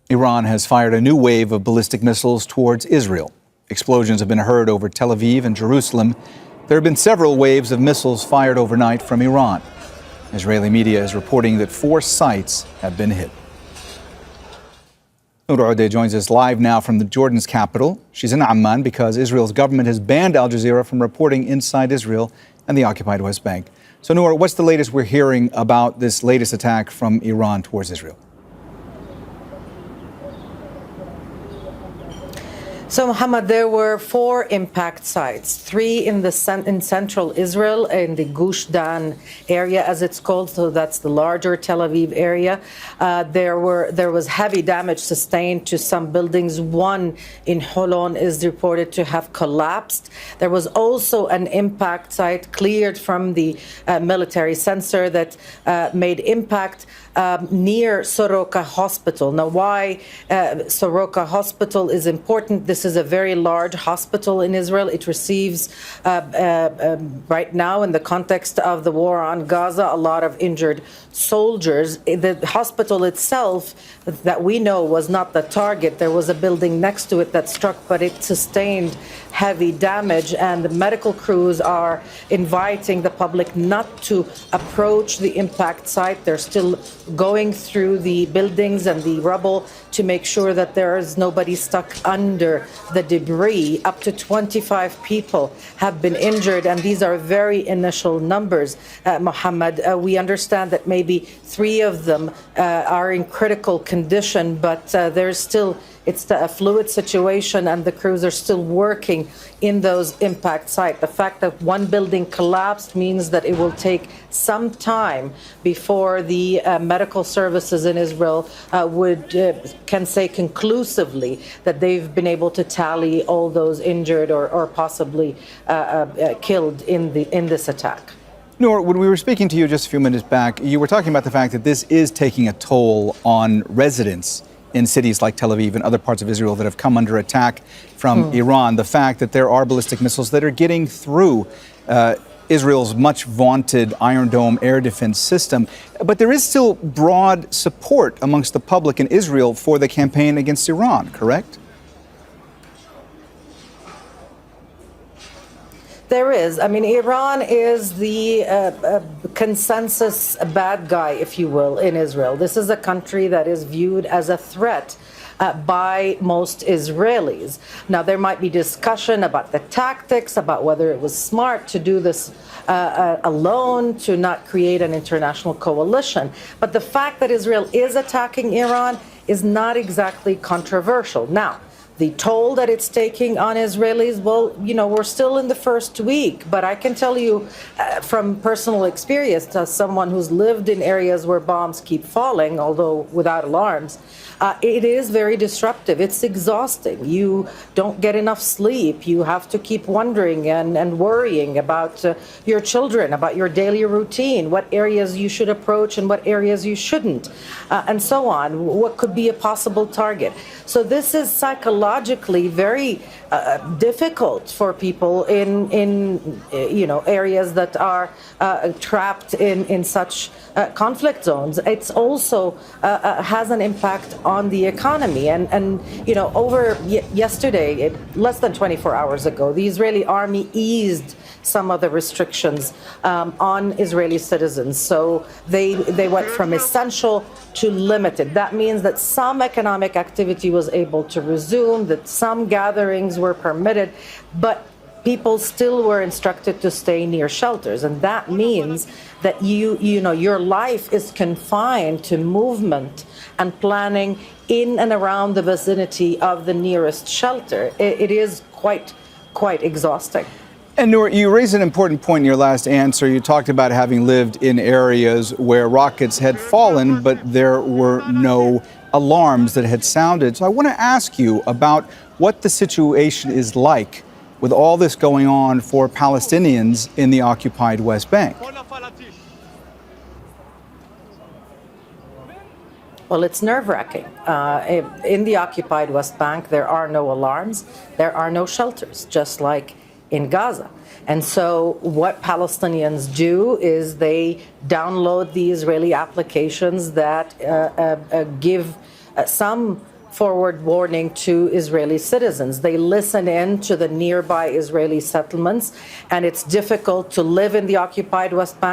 Iran has fired a new wave of ballistic missiles towards Israel. Explosions have been heard over Tel Aviv and Jerusalem. There have been several waves of missiles fired overnight from Iran. Israeli media is reporting that 4 sites have been hit. Noor Odeh joins us live now from the Jordan's capital. She's in Amman because Israel's government has banned Al Jazeera from reporting inside Israel and the occupied West Bank. So, Noor, what's the latest we're hearing about this latest attack from Iran towards Israel? So, Mohammed, there were 4 impact sites, 3 in central Israel, in the Gush Dan area, as it's called. So that's the larger Tel Aviv area. There was heavy damage sustained to some buildings. 1 in Holon is reported to have collapsed. There was also an impact site cleared from the military sensor that made impact near Soroka Hospital. Now, why Soroka Hospital is important? This is a very large hospital in Israel. It receives, right now, in the context of the war on Gaza, a lot of injured soldiers. The hospital itself, that we know, was not the target. There was a building next to it that struck, but it sustained heavy damage, and the medical crews are inviting the public not to approach the impact site. They're still going through the buildings and the rubble to make sure that there is nobody stuck under the debris. Up to 25 people have been injured, and these are very initial numbers, Mohammed. We understand that maybe 3 of them are in critical condition, but there's still, it's a fluid situation, and the crews are still working in those impact sites. The fact that 1 building collapsed means that it will take some time before the medical services in Israel can say conclusively that they've been able to tally all those injured or possibly killed in this attack. Noor, when we were speaking to you just a few minutes back, you were talking about the fact that this is taking a toll on residents in cities like Tel Aviv and other parts of Israel that have come under attack from Iran. The fact that there are ballistic missiles that are getting through Israel's much vaunted Iron Dome air defense system. But there is still broad support amongst the public in Israel for the campaign against Iran, correct? There is. I mean, Iran is the consensus bad guy, if you will, in Israel. This is a country that is viewed as a threat by most Israelis. Now, there might be discussion about the tactics, about whether it was smart to do this alone, to not create an international coalition. But the fact that Israel is attacking Iran is not exactly controversial. Now, the toll that it's taking on Israelis, well, you know, we're still in the first week, but I can tell you from personal experience, as someone who's lived in areas where bombs keep falling, although without alarms, it is very disruptive. It's exhausting. You don't get enough sleep. You have to keep wondering and worrying about your children, about your daily routine, what areas you should approach and what areas you shouldn't, and so on. What could be a possible target? So this is psychologically very difficult for people in areas that are trapped in such conflict zones. It's also has an impact on the economy. And yesterday, less than 24 hours ago, the Israeli army eased some of the restrictions on Israeli citizens. So they went from essential to limited. That means that some economic activity was able to resume, that some gatherings were permitted, but people still were instructed to stay near shelters. And that means that your life is confined to movement and planning in and around the vicinity of the nearest shelter. It is quite exhausting. And Noor, you raised an important point in your last answer. You talked about having lived in areas where rockets had fallen, but there were no alarms that had sounded. So I want to ask you about what the situation is like with all this going on for Palestinians in the occupied West Bank. Well, it's nerve-wracking. In the occupied West Bank, there are no alarms. There are no shelters, just like in Gaza. And so what Palestinians do is they download the Israeli applications that give some forward warning to Israeli citizens. They listen in to the nearby Israeli settlements, and it's difficult to live in the occupied West Bank